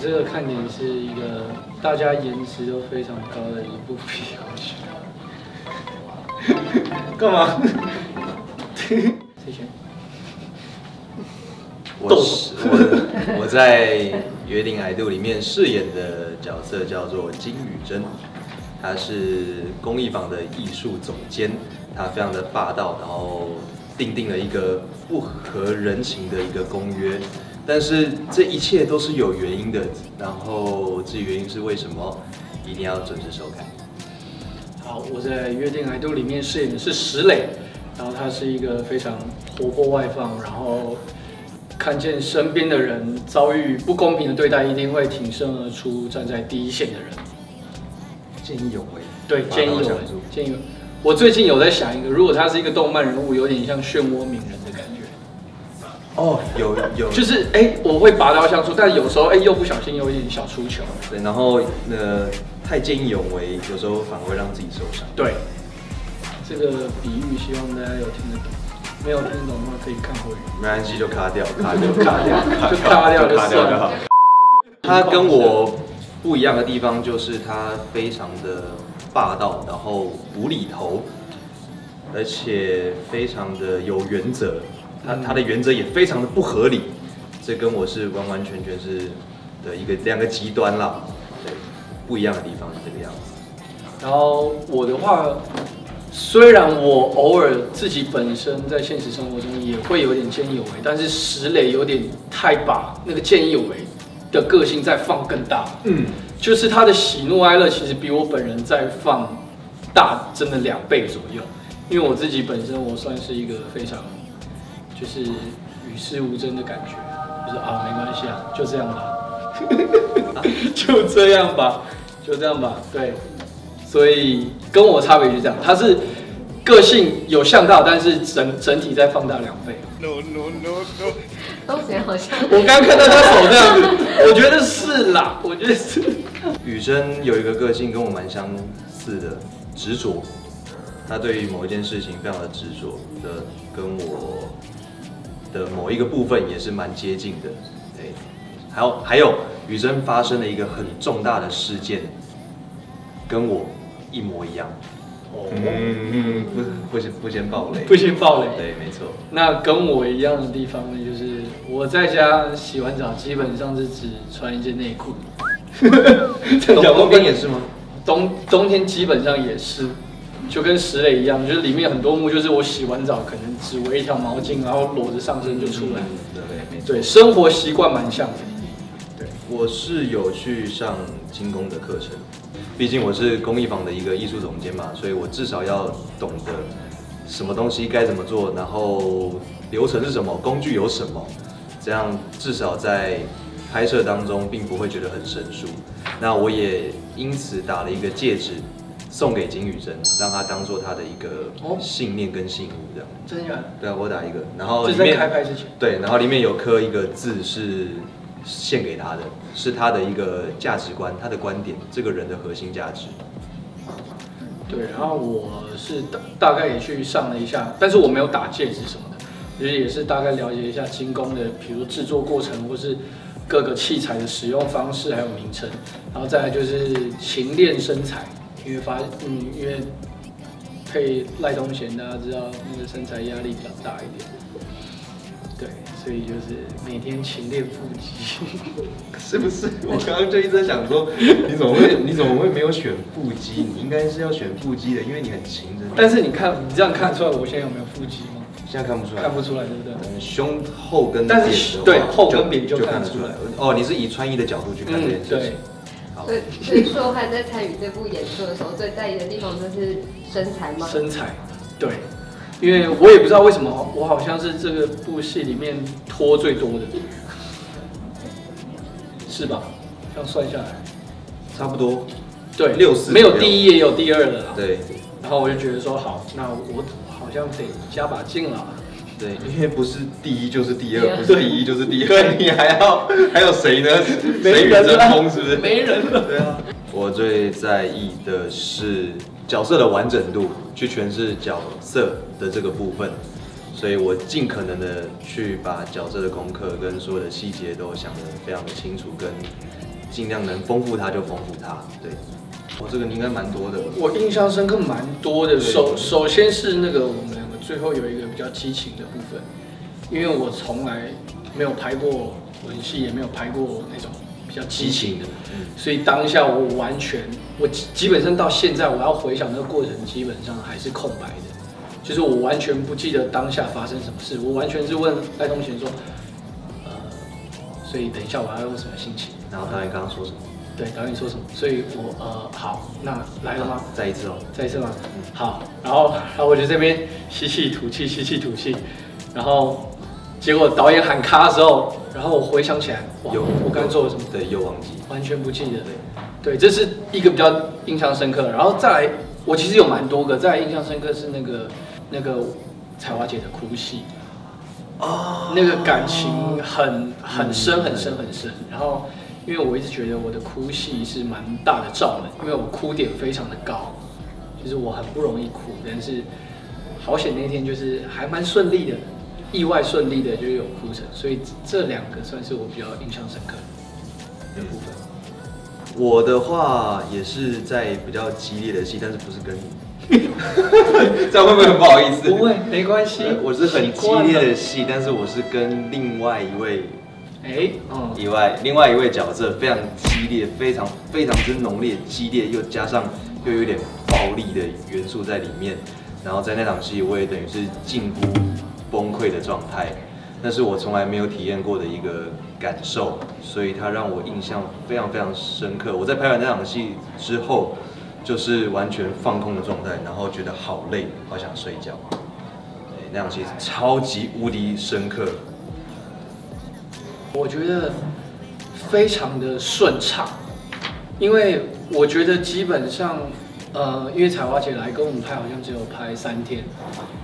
这个看点是一个大家颜值都非常高的一部皮游剧。干嘛？谁先？我在《约定爱度》里面饰演的角色叫做金宇珍，他是工艺坊的艺术总监，他非常的霸道，然后订定了一个不合人情的一个公约，但是这一切都是有原因的，然后至于原因是为什么，一定要准时收看。好，我在《约定爱度》里面饰演的是石磊，然后他是一个非常活泼外放，然后看见身边的人遭遇不公平的对待，一定会挺身而出，站在第一线的人。见义勇为，对，见义勇为，见义勇为。我最近有在想一个，如果他是一个动漫人物，有点像漩涡鸣人的感觉。哦，有，就是我会拔刀相助，但有时候又不小心有一点小出糗。对，然后太见义勇为，有时候反而会让自己受伤。对，这个比喻希望大家有听得懂，没有听懂的话可以看回去。没关系，就卡掉，就卡掉就算了。他跟我不一样的地方就是他非常的霸道，然后无厘头，而且非常的有原则。他的原则也非常的不合理，这跟我是完完全全是的两个极端啦。对，不一样的地方是这个样子。然后我的话，虽然我偶尔自己本身在现实生活中也会有点见义勇为，但是石磊有点太把那个见义勇为的个性再放更大。就是他的喜怒哀乐其实比我本人再放大，真的2倍左右。因为我自己本身我算是一个非常就是与世无争的感觉，就是没关系啊，就这样吧，就这样吧，就这样吧，对。所以跟我差别就是这样，他是个性有像到，但是整体再放大2倍。No， 都觉得好像。我刚看到他手这样子，我觉得是啦，我觉得是。宇珍有一个个性跟我蛮相似的，执着。他对于某一件事情非常的执着的，跟我的某一个部分也是蛮接近的。对，还有宇珍发生了一个很重大的事件，跟我一模一样。不先爆雷，不先爆雷。对，没错。那跟我一样的地方呢，就是我在家洗完澡基本上是只穿一件内裤。冬天也是吗？冬天基本上也是。就跟石磊一样，就是里面很多幕，就是我洗完澡可能只围一条毛巾，然后裸着上身就出来。对，生活习惯蛮像的。对，我是有去上精工的课程，毕竟我是工艺坊的一个艺术总监嘛，所以我至少要懂得什么东西该怎么做，然后流程是什么，工具有什么，这样至少在拍摄当中并不会觉得很生疏。那我也因此打了一个戒指。送给金宇珍，让他当做他的一个信念跟信物，这样。真的？对啊，我打一个，然后里面在开拍之前。对，然后里面有刻一个字是献给他的，是他的一个价值观，他的观点，这个人的核心价值。对，然后我是大概也去上了一下，但是我没有打戒指什么的，就是也是大概了解一下精工的，比如制作过程或是各个器材的使用方式还有名称，然后再来就是勤练身材。因为配赖东贤，大家知道那个身材压力比较大一点，对，所以就是每天勤练腹肌，是不是？我刚刚就一直在想说，你怎么会没有选腹肌？你应该是要选腹肌的，因为你很勤的。但是你这样看出来我现在有没有腹肌吗？现在看不出来，看不出来，对不对？胸后跟但是对后跟扁就看得出来。哦，你是以穿衣的角度去看这件事情。所以硕汉在参与这部演出的时候，最在意的地方就是身材吗？身材，对，因为我也不知道为什么，我好像是这个部戏里面脱最多的，是吧？这样算下来，差不多。对，64没有第一也有第2的啦。对。然后我就觉得说，好，那我好像得加把劲了。对，因为不是第1就是第2，不是第1就是第2，你还有谁呢？谁与争锋是不是？没人了。对啊，我最在意的是角色的完整度，去诠释角色的这个部分，所以我尽可能的去把角色的功课跟所有的细节都想得非常的清楚，跟尽量能丰富它就丰富它。对，这个你应该蛮多的。我印象深刻蛮多的。首先是那个我们两个最后有一个比较激情的部分，因为我从来没有拍过吻戏，也没有拍过那种比较激情的，所以当下我基本上到现在我要回想那个过程，基本上还是空白的，就是我完全不记得当下发生什么事，我完全是问赖东贤说，所以等一下我要用什么心情？然后导演刚刚说什么？对，导演说什么？所以我好，那来了吗？再一次哦，再一次吗？好，然后我就这边吸气吐气，吸气吐气，然后结果导演喊卡的时候，然后我回想起来，哇，我刚才做了什么？对，又忘记，完全不记得。对，这是一个比较印象深刻。然后再来，我其实有蛮多个，再来印象深刻是那个彩华姐的哭戏。那个感情很深。然后，因为我一直觉得我的哭戏是蛮大的罩门，因为我哭点非常的高，就是我很不容易哭，但是好险那天就是还蛮顺利的，意外顺利的就有哭成，所以这两个算是我比较印象深刻的部分。我的话也是在比较激烈的戏，但是不是跟你。这样会不会很不好意思？不会，没关系。我是很激烈的戏，但是我是跟另外一位，另外一位角色非常激烈，非常之浓烈、激烈，又加上又有点暴力的元素在里面。然后在那场戏，我也等于是近乎崩溃的状态，那是我从来没有体验过的一个感受，所以它让我印象非常深刻。我在拍完那场戏之后。就是完全放空的状态，然后觉得好累，好想睡觉。那场戏超级无敌深刻。我觉得非常的顺畅，因为我觉得基本上，因为彩华姐来跟我们拍，好像只有拍3天，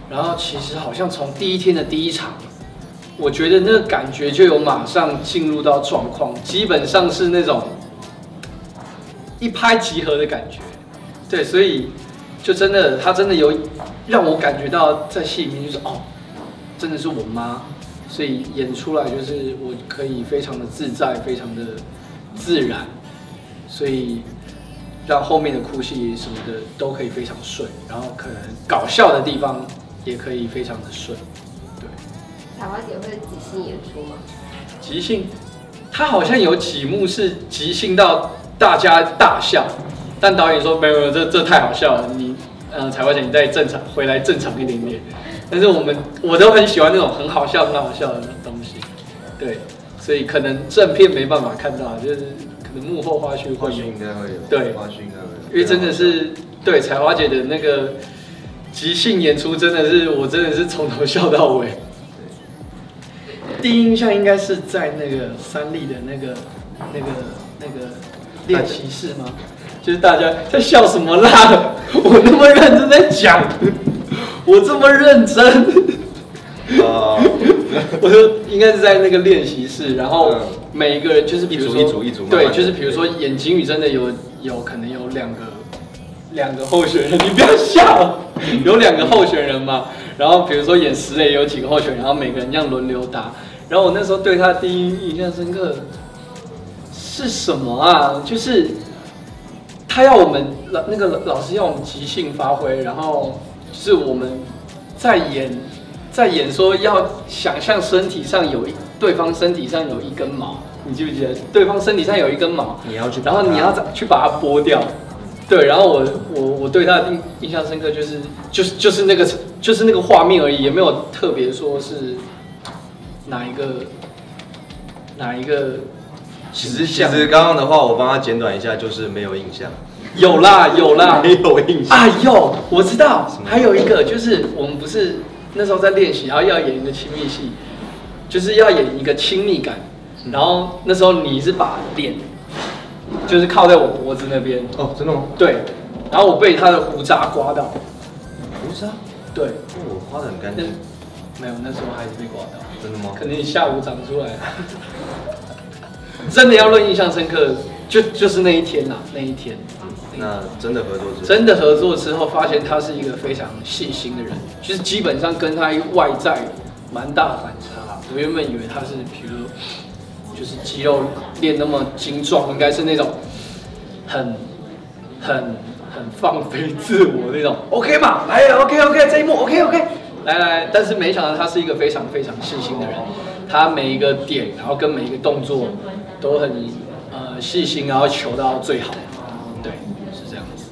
然后其实好像从第一天的第一场，我觉得那个感觉就有马上进入到状况，基本上是那种一拍即合的感觉。对，所以就真的，他真的有让我感觉到在戏里面就是真的是我妈，所以演出来就是我可以非常的自在，非常的自然，所以让后面的哭戏什么的都可以非常顺，然后可能搞笑的地方也可以非常的顺。对，彩华姐会即兴演出吗？即兴，她好像有几幕是即兴到大家大笑。但导演说没有，这太好笑了。你彩华姐，你再回来正常一点点。但是我都很喜欢那种很好笑的东西，对，所以可能正片没办法看到，就是可能幕后花絮会有。花絮应该会有。对，花絮应该会有。因为真的是对彩华姐的那个即兴演出，我真的是从头笑到尾。第一印象应该是在那个三立的那个练习室吗？就是大家在笑什么啦？我那么认真在讲，我这么认真，我说应该是在那个练习室，然后每一个人就是比如说一组对，就是比如说演金宇真的有可能有两个候选人，你不要笑，有2个候选人嘛，然后比如说演石磊有几个候选人，然后每个人这样轮流答，然后我那时候对他第一印象深刻是什么啊？就是他要我们那个老师要我们即兴发挥，然后是我们在演说要想象对方身体上有一根毛，你记不记得？对方身体上有一根毛，然后你要去把它剥掉。对，然后我对他的印象深刻就是那个画面而已，也没有特别说是哪一个。其实刚刚的话，我帮他简短一下，就是没有印象。有啦，没有印象啊，我知道，还有一个就是我们不是那时候在练习，然后要演一个亲密戏，就是要演一个亲密感，然后那时候你是把脸就是靠在我脖子那边。哦，真的吗？对，然后我被他的胡渣刮到。胡渣？对。我刮得很干净。没有，那时候还是被刮到。真的吗？可能你下午长出来。真的要论印象深刻，就是那一天啦，那一天。那真的合作之后，真的合作之后，发现他是一个非常细心的人，就是基本上跟他外在蛮大的反差。我原本以为他是，比如就就是肌肉练那么精壮，应该是那种很放飞自我那种。OK 嘛，来 OK 这一幕 OK， 来，但是没想到他是一个非常细心的人，他每一个点，然后跟每一个动作都很细心，然后求到最好。对，是这样子。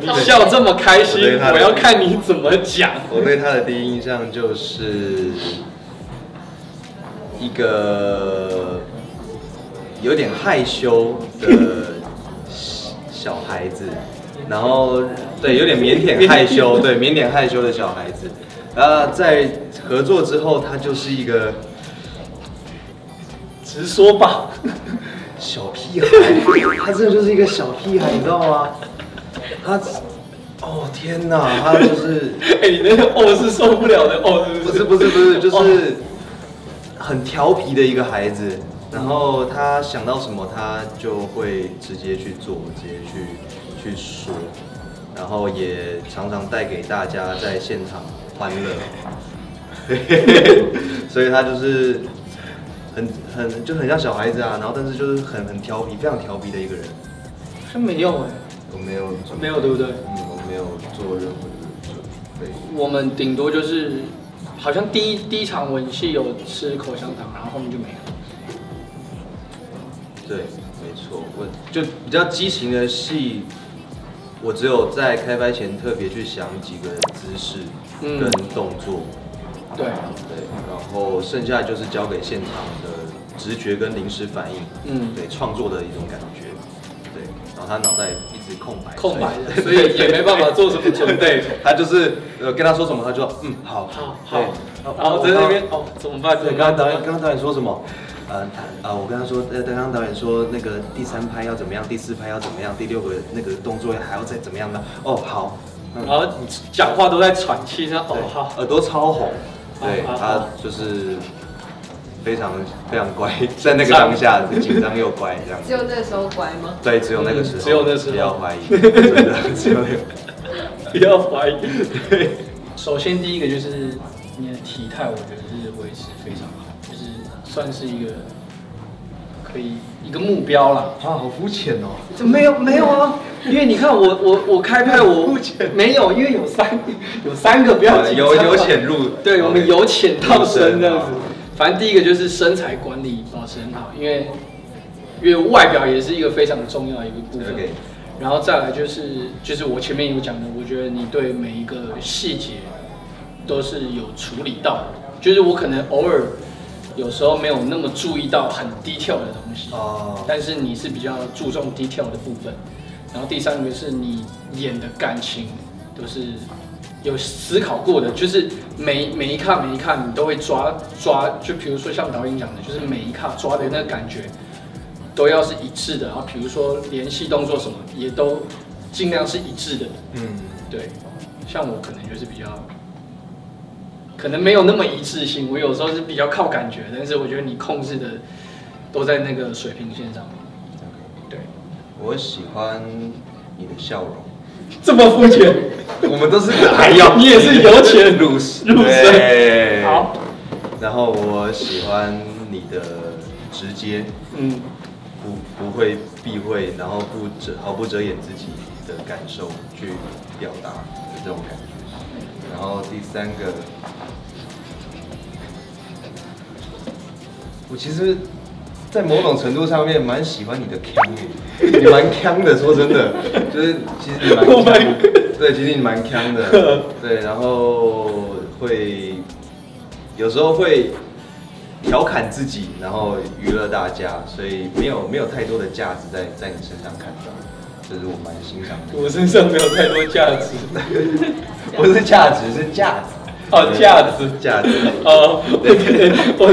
你笑这么开心，我要看你怎么讲。我对他的第一印象就是一个有点害羞的小孩子，然后对有点腼腆害羞，对腼腆害羞的小孩子。在合作之后，他就是一个直说吧，小屁孩，他真的就是一个小屁孩，你知道吗？他，哦天哪，他就是，你那个哦是受不了的哦，不是，就是很调皮的一个孩子。然后他想到什么，他就会直接去做，直接去说，然后也常常带给大家在现场欢乐。所以他就是就很像小孩子啊，然后但是就是很调皮，非常调皮的一个人。好像没有我没有，对不对？我没有做任何的准备。我们顶多就是好像第一场吻戏有吃口香糖，然后后面就没了。对，没错，我就比较激情的戏，我只有在开拍前特别去想几个姿势跟动作。对，然后剩下就是交给现场的直觉跟临时反应，对，创作的一种感觉，对，然后他脑袋一直空白的，所以也没办法做什么准备。他就是跟他说什么，他就好，然后在那边怎么办？对，刚刚导演说什么？我跟他说，刚刚导演说那个第3拍要怎么样，第4拍要怎么样，第6个那个动作还要再怎么样呢？好。然后你讲话都在喘气，好，耳朵超红。对，他就是非常乖，在那个当下紧张又乖这样。只有那时候乖吗？对，只有那个时候。只有那时候。不要怀疑，真的只有那个。不要怀疑。对。首先第一个就是你的体态，我觉得是维持非常好，就是算是一个目标啦。好肤浅哦。没有啊，因为你看我开拍我没有，因为有三个，不要紧张。由浅入。对，我们由浅到深这样子。反正第一个就是身材管理保持很好，因为外表也是一个非常重要的一个部分。然后再来就是我前面有讲的，我觉得你对每一个细节都是有处理到的，就是我可能偶尔有时候没有那么注意到很detail的东西，但是你是比较注重detail的部分。然后第3个是你演的感情都是有思考过的，就是每一卡你都会抓，就比如说像导演讲的，就是每一卡抓的那个感觉都要是一致的。然后比如说联系动作什么也都尽量是一致的。对，像我可能就是比较。可能没有那么一致性，我有时候是比较靠感觉，但是我觉得你控制的都在那个水平线上面。对，我喜欢你的笑容。这么肤浅，我们都是还要，你也是由浅入深。好。然后我喜欢你的直接，不会避讳，然后毫不遮掩自己的感受去表达的这种感觉。然后第3个。我其实，在某种程度上面蛮喜欢你的腔你蛮腔的，说真的，就是其实你蛮腔，对，其实你蛮腔的，对，然后有时候会调侃自己，然后娱乐大家，所以没有太多的价值在你身上看到，这是我蛮欣赏的。我身上没有太多价值，不是价值，是价值。价值。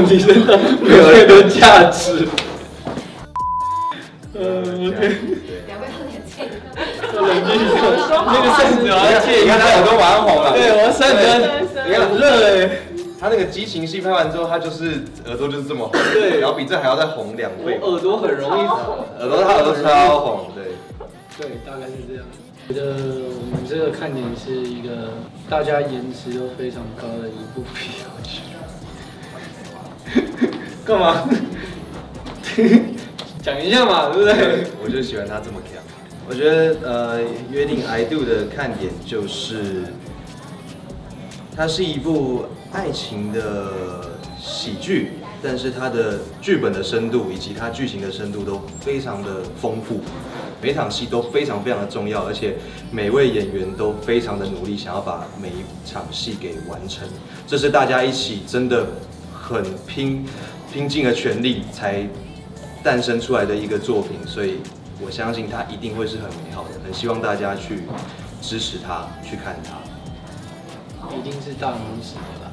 你身上没有太多价值。要不要冷静？那个扇子我要借，你看他耳朵玩红了。对，我要扇子，你看很热他那个激情戏拍完之后，他就是耳朵就是这么红，对，然后比这还要再红2倍。我耳朵很容易红，他耳朵超红，对。对，大概是这样。觉得我们这个看点是一个大家颜值都非常高的一部片，我觉得。干嘛？讲一下嘛，对不对？我就喜欢他这么强。我觉得约定 I Do 的看点就是，它是一部爱情的喜剧，但是它的剧本的深度以及它剧情的深度都非常的丰富，每场戏都非常非常的重要，而且每位演员都非常的努力，想要把每一场戏给完成。这是大家一起真的很拼尽了全力才诞生出来的一个作品，所以我相信它一定会是很美好的，很希望大家去支持它，去看它。一定是大拇指的啦。